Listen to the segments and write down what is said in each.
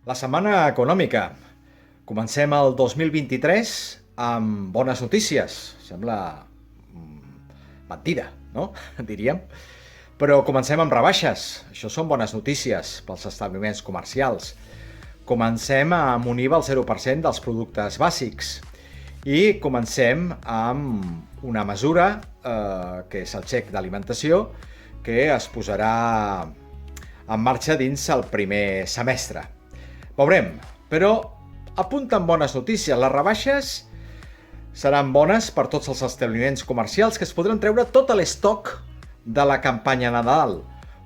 La setmana econòmica. Comencem el 2023 amb bones notícies. Sembla mentida, no? Diríem. Però comencem amb rebaixes. Això són bones notícies pels establiments comercials. Comencem amb un IVA al 0% dels productes bàsics. I comencem amb una mesura, que és el xec d'alimentació, que es posarà en marxa dins el primer semestre. Veurem, però apunten bones notícies. Les rebaixes seran bones per tots els establiments comercials que es podran treure tot l'estoc de la campanya Nadal.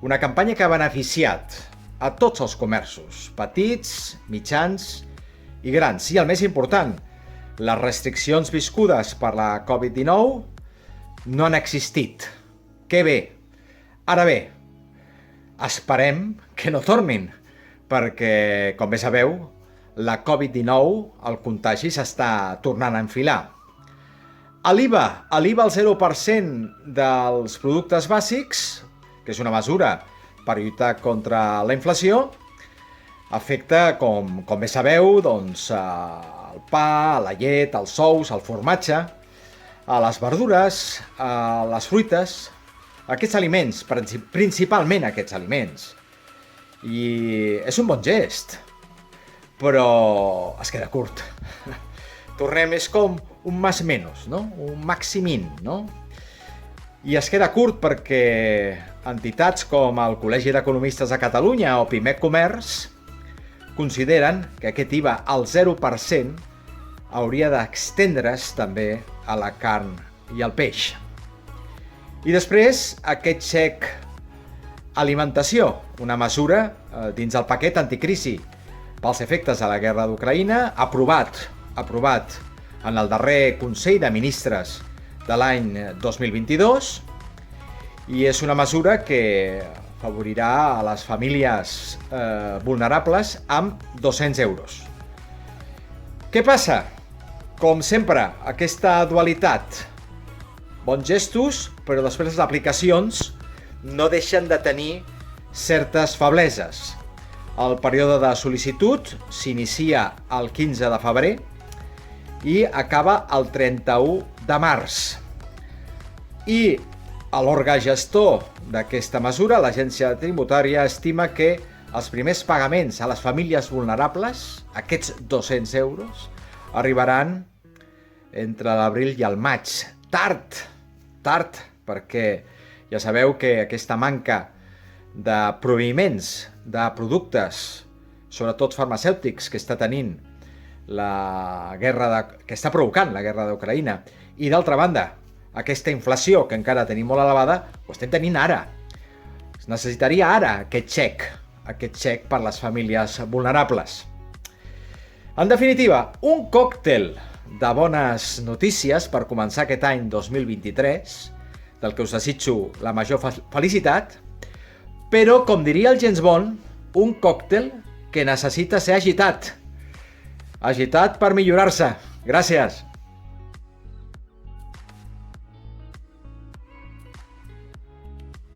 Una campanya que ha beneficiat a tots els comerços, petits, mitjans i grans. I el més important, les restriccions viscudes per la Covid-19 no han existit. Que bé! Ara bé, esperem que no tornin, perquè, com bé sabeu, la Covid-19, el contagi s'està tornant a enfilar. L'IVA al 0% dels productes bàsics, que és una mesura per lluitar contra la inflació, afecta, com bé sabeu, doncs, el pa, la llet, els ous, el formatge, a les verdures, a les fruites, aquests aliments, principalment aquests aliments. I és un bon gest, però es queda curt. Tornem, és com un más menos, no? Un maximin, no? I es queda curt perquè entitats com el Col·legi d'Economistes de Catalunya o Pimec Comerç consideren que aquest IVA al 0% hauria d'extendre's també a la carn i al peix. I després, aquest xec alimentació, una mesura dins el paquet anticrisi pels efectes de la guerra d'Ucraïna, aprovat en el darrer Consell de Ministres de l'any 2022, i és una mesura que afavorirà a les famílies vulnerables amb 200 euros. Què passa? Com sempre, aquesta dualitat. Bons gestos, però després les aplicacions no deixen de tenir certes febleses. El període de sol·licitud s'inicia el 15 de febrer i acaba el 31 de març. I l'òrgan gestor d'aquesta mesura, l'Agència Tributària, estima que els primers pagaments a les famílies vulnerables, aquests 200 euros, arribaran entre l'abril i el maig. Tard, perquè ja sabeu que aquesta manca de proveïments de productes, sobretot farmacèutics, que està tenint que està provocant la guerra d'Ucraïna, i d'altra banda, aquesta inflació que encara tenim molt elevada, ho estem tenint ara. Es necessitaria ara aquest xec per les famílies vulnerables. En definitiva, un còctel de bones notícies per començar aquest any 2023, del que us desitjo la major felicitat, però, com diria el James Bond, un còctel que necessita ser agitat. Agitat per millorar-se. Gràcies.